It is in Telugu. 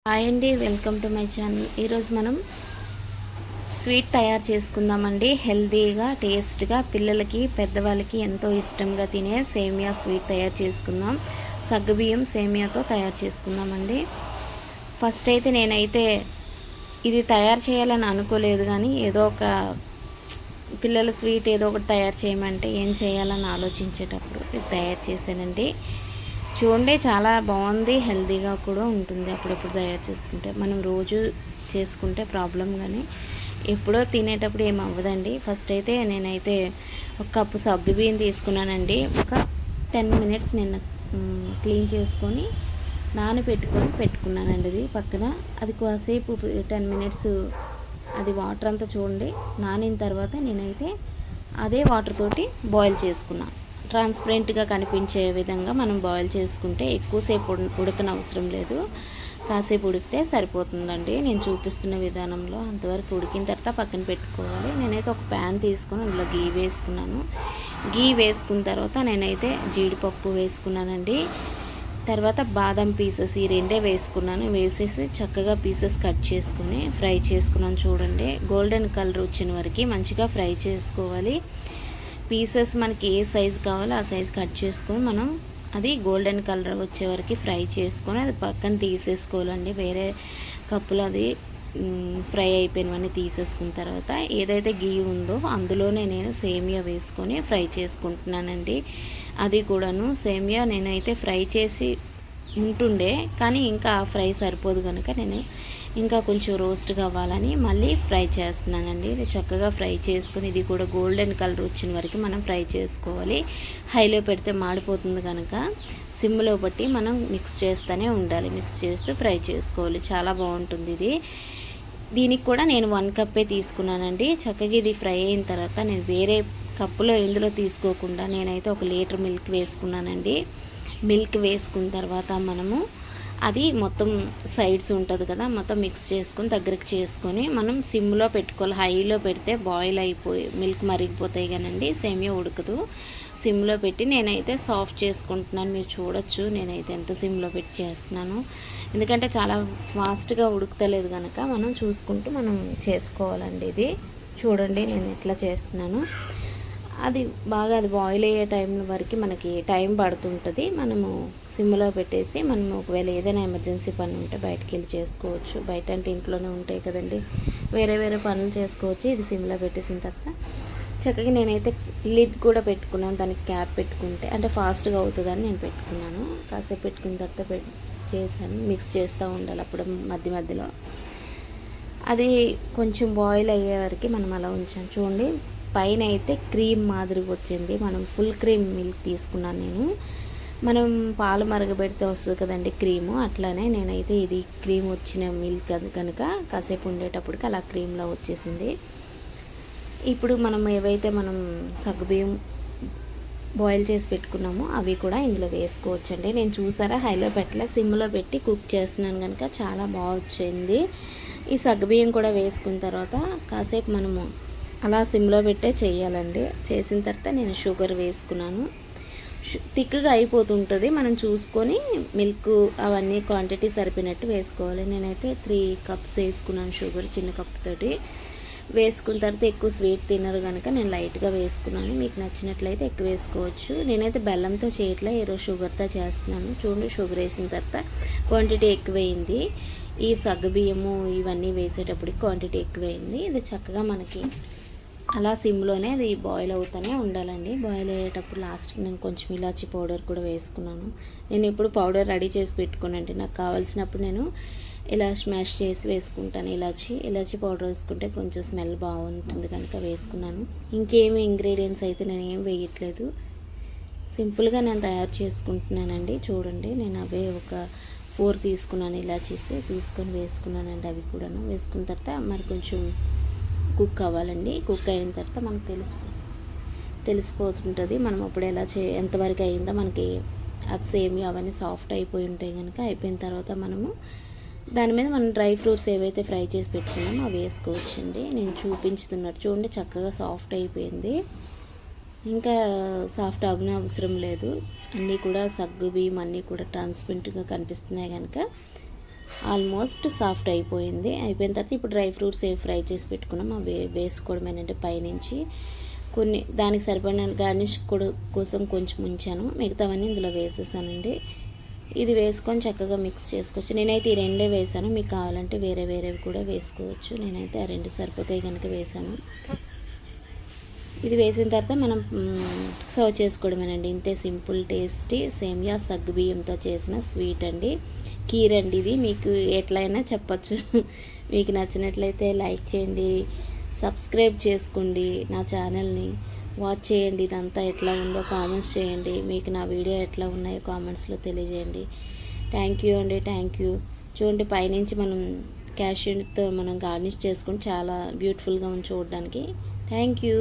హాయ్ అండి, వెల్కమ్ టు మై ఛానల్. ఈరోజు మనం స్వీట్ తయారు చేసుకుందామండి. హెల్తీగా, టేస్ట్గా, పిల్లలకి పెద్దవాళ్ళకి ఎంతో ఇష్టంగా తినే సేమియా స్వీట్ తయారు చేసుకుందాం. సగ్గుబియ్యం సేమియాతో తయారు చేసుకుందామండి. ఫస్ట్ అయితే నేనైతే ఇది తయారు చేయాలని అనుకోలేదు, కానీ ఏదో ఒక పిల్లల స్వీట్ ఏదో ఒకటి తయారు చేయమంటే ఏం చేయాలని ఆలోచించేటప్పుడు ఇది తయారు చేశానండి. చూడండి, చాలా బాగుంది, హెల్తీగా కూడా ఉంటుంది. అప్పుడప్పుడు తయారు చేసుకుంటే మనం రోజు చేసుకుంటే ప్రాబ్లం, కానీ ఎప్పుడో తినేటప్పుడు ఏం అవ్వదండి. ఫస్ట్ అయితే నేనైతే ఒక కప్పు సగ్గుబియ్యం తీసుకున్నానండి. ఒక 10 మినిట్స్ నేను క్లీన్ చేసుకొని పెట్టుకున్నానండి. అది పక్కన అది కాసేపు 10 మినిట్స్ అది వాటర్ అంతా చూడండి నానిన తర్వాత నేనైతే అదే వాటర్ తోటి బాయిల్ చేసుకున్నాను. ట్రాన్స్పరెంట్గా కనిపించే విధంగా మనం బాయిల్ చేసుకుంటే ఎక్కువసేపు ఉడకనవసరం లేదు, కాసేపు ఉడికితే సరిపోతుందండి. నేను చూపిస్తున్న విధానంలో అంతవరకు ఉడికిన తర్వాత పక్కన పెట్టుకోవాలి. నేనైతే ఒక ప్యాన్ తీసుకొని అందులో గీ వేసుకున్నాను. గీ వేసుకున్న తర్వాత నేనైతే జీడిపప్పు వేసుకున్నానండి. తర్వాత బాదం పీసెస్ ఈ రెండే వేసుకున్నాను. వేసేసి చక్కగా పీసెస్ కట్ చేసుకుని ఫ్రై చేసుకున్నాను. చూడండి, గోల్డెన్ కలర్ వచ్చిన వరకు మంచిగా ఫ్రై చేసుకోవాలి. పీసెస్ మనకి ఏ సైజు కావాలో ఆ సైజు కట్ చేసుకొని మనం అది గోల్డెన్ కలర్ వచ్చే వరకు ఫ్రై చేసుకొని అది పక్కన తీసేసుకోవాలండి. వేరే కప్పులో అది ఫ్రై అయిపోయినవన్నీ తీసేసుకున్న తర్వాత ఏదైతే గీ ఉందో అందులోనే నేను సేమియా వేసుకొని ఫ్రై చేసుకుంటున్నానండి. అది కూడాను సేమియా నేనైతే ఫ్రై చేసి ఉంటుండే, కానీ ఇంకా ఆ ఫ్రై సరిపోదు కనుక నేను ఇంకా కొంచెం రోస్ట్ కావాలని మళ్ళీ ఫ్రై చేస్తున్నానండి. ఇది చక్కగా ఫ్రై చేసుకుని ఇది కూడా గోల్డెన్ కలర్ వచ్చిన వరకు మనం ఫ్రై చేసుకోవాలి. హైలో పెడితే మాడిపోతుంది కనుక సిమ్లో బట్టి మనం మిక్స్ చేస్తూనే ఉండాలి. మిక్స్ చేస్తూ ఫ్రై చేసుకోవాలి. చాలా బాగుంటుంది ఇది. దీనికి కూడా నేను 1 కప్పే తీసుకున్నానండి. చక్కగా ఇది ఫ్రై అయిన తర్వాత నేను వేరే కప్పులో ఇందులో తీసుకోకుండా నేనైతే 1 లీటర్ మిల్క్ వేసుకున్నానండి. మిల్క్ వేసుకున్న తర్వాత మనము అది మొత్తం సైడ్స్ ఉంటుంది కదా, మొత్తం మిక్స్ చేసుకొని దగ్గరికి చేసుకొని మనం సిమ్లో పెట్టుకోవాలి. హైలో పెడితే బాయిల్ అయిపోయి మిల్క్ మరిగిపోతాయి కానండి, సేమియా ఉడకదు. సిమ్లో పెట్టి నేనైతే సాఫ్ట్ చేసుకుంటున్నాను. మీరు చూడొచ్చు నేనైతే ఎంత సిమ్లో పెట్టి చేస్తున్నాను, ఎందుకంటే చాలా ఫాస్ట్గా ఉడుకుతలేదు కనుక మనం చూసుకుంటూ మనం చేసుకోవాలండి. ఇది చూడండి నేను ఎట్లా చేస్తున్నాను. అది బాగా అది బాయిల్ అయ్యే టైం వరకు మనకి టైం పడుతుంటుంది. మనము సిమ్లో పెట్టేసి మనం ఒకవేళ ఏదైనా ఎమర్జెన్సీ పని ఉంటే బయటికి వెళ్ళి చేసుకోవచ్చు. బయట అంటే ఇంట్లోనే ఉంటాయి కదండి, వేరే వేరే పనులు చేసుకోవచ్చు. ఇది సిమ్లో పెట్టేసిన తర్వాత చక్కగా నేనైతే లిడ్ కూడా పెట్టుకున్నాను. దానికి క్యాప్ పెట్టుకుంటే అంటే ఫాస్ట్గా అవుతుందని నేను పెట్టుకున్నాను. కాసేపు పెట్టుకున్న తర్వాత చేశాను. మిక్స్ చేస్తూ ఉండాలి అప్పుడు మధ్య మధ్యలో. అది కొంచెం బాయిల్ అయ్యే వరకు మనం అలా ఉంచాను. చూడండి, పైన అయితే క్రీమ్ మాదిరిగా వచ్చింది. మనం ఫుల్ క్రీమ్ మిల్క్ తీసుకున్నాను నేను. మనం పాలు మరగబెడితే వస్తుంది కదండి క్రీము, అట్లానే నేనైతే ఇది క్రీమ్ వచ్చిన మిల్క్ అది కనుక కాసేపు ఉండేటప్పటికి అలా క్రీమ్లో వచ్చేసింది. ఇప్పుడు మనం ఏవైతే మనం సగ్గుబియ్యం బాయిల్ చేసి పెట్టుకున్నామో అవి కూడా ఇందులో వేసుకోవచ్చండి. నేను చూసారా హైలో పెట్టలే, సిమ్లో పెట్టి కుక్ చేస్తున్నాను కనుక చాలా బాగా వచ్చింది. ఈ సగ్గుబియ్యం కూడా వేసుకున్న తర్వాత కాసేపు మనము అలా సిమ్లో పెట్టే చేయాలండి. చేసిన తర్వాత నేను షుగర్ వేసుకున్నాను. థిక్గా అయిపోతుంటుంది, మనం చూసుకొని మిల్క్ అవన్నీ క్వాంటిటీ సరిపోయినట్టు వేసుకోవాలి. నేనైతే 3 కప్స్ వేసుకున్నాను షుగర్, చిన్న కప్ తోటి వేసుకున్న తర్వాత ఎక్కువ స్వీట్ తినరు కనుక నేను లైట్గా వేసుకున్నాను. మీకు నచ్చినట్లయితే ఎక్కువ వేసుకోవచ్చు. నేనైతే బెల్లంతో చేయట్లే, ఈరోజు షుగర్తో చేస్తున్నాను. చూడండి, షుగర్ వేసిన తర్వాత క్వాంటిటీ ఎక్కువైంది. ఈ సగ్గుబియ్యము ఇవన్నీ వేసేటప్పటికి క్వాంటిటీ ఎక్కువైంది. ఇది చక్కగా మనకి అలా సిమ్లోనే అది బాయిల్ అవుతూనే ఉండాలండి. బాయిల్ అయ్యేటప్పుడు లాస్ట్కి నేను కొంచెం ఇలాచీ పౌడర్ కూడా వేసుకున్నాను. నేను ఇప్పుడు పౌడర్ రెడీ చేసి పెట్టుకున్నానండి. నాకు కావాల్సినప్పుడు నేను ఇలా స్మాష్ చేసి వేసుకుంటాను. ఇలాచీ పౌడర్ వేసుకుంటే కొంచెం స్మెల్ బాగుంటుంది కనుక వేసుకున్నాను. ఇంకేమి ఇంగ్రీడియంట్స్ అయితే నేను ఏం వేయట్లేదు, సింపుల్గా నేను తయారు చేసుకుంటున్నానండి. చూడండి, నేను అవే ఒక 4 తీసుకున్నాను. ఇలాచీస్ తీసుకొని వేసుకున్నానండి. అవి కూడాను వేసుకున్న తర్వాత మరి కొంచెం కుక్ అవ్వాలండి. కుక్ అయిన తర్వాత మనకు తెలిసిపోతుంటుంది మనం అప్పుడు ఎంతవరకు అయిందో మనకి. అది సేమియా అవన్నీ సాఫ్ట్ అయిపోయి ఉంటాయి కనుక అయిపోయిన తర్వాత మనము దాని మీద మనం డ్రై ఫ్రూట్స్ ఏవైతే ఫ్రై చేసి పెట్టుకున్నామో అవి వేసుకోవచ్చండి. నేను చూపించుతున్నట్టు చూడండి, చక్కగా సాఫ్ట్ అయిపోయింది. ఇంకా సాఫ్ట్ అవసరం లేదు. అన్నీ కూడా సగ్గుబియ్యం అన్నీ కూడా ట్రాన్స్పరెంట్గా కనిపిస్తున్నాయి కనుక ఆల్మోస్ట్ సాఫ్ట్ అయిపోయింది. అయిపోయిన తర్వాత ఇప్పుడు డ్రై ఫ్రూట్స్ ఫ్రై చేసి పెట్టుకున్నాం అవి వేసుకోవడమేనంటే పైనుంచి కొన్ని దానికి సరిపడిన గార్నిష్ కోసం కొంచెం ఉంచాను, మిగతావన్నీ ఇందులో వేసేసానండి. ఇది వేసుకొని చక్కగా మిక్స్ చేసుకోవచ్చు. నేనైతే ఈ రెండే వేసాను, మీకు కావాలంటే వేరే వేరేవి కూడా వేసుకోవచ్చు. నేనైతే ఆ రెండు సరిపోతాయి కనుక వేసాను. ఇది వేసిన తర్వాత మనం సర్వ్ చేసుకోవడమేనండి. ఇంతే సింపుల్ టేస్టీ సేమియా సగ్గుబియ్యంతో చేసిన స్వీట్ అండి, కీర్ అండి. ఇది మీకు ఎట్లయినా చెప్పచ్చు. మీకు నచ్చినట్లయితే లైక్ చేయండి, సబ్స్క్రైబ్ చేసుకోండి, నా ఛానల్ని వాచ్ చేయండి. ఇదంతా ఎట్లా ఉందో కామెంట్స్ చేయండి. మీకు నా వీడియో ఎట్లా ఉన్నాయో కామెంట్స్లో తెలియజేయండి. థ్యాంక్ యూ అండి, థ్యాంక్ యూ. చూడండి పైనుంచి మనం క్యాష్యూతో మనం గార్నిష్ చేసుకుని చాలా బ్యూటిఫుల్గా ఉంది చూడడానికి. Thank you.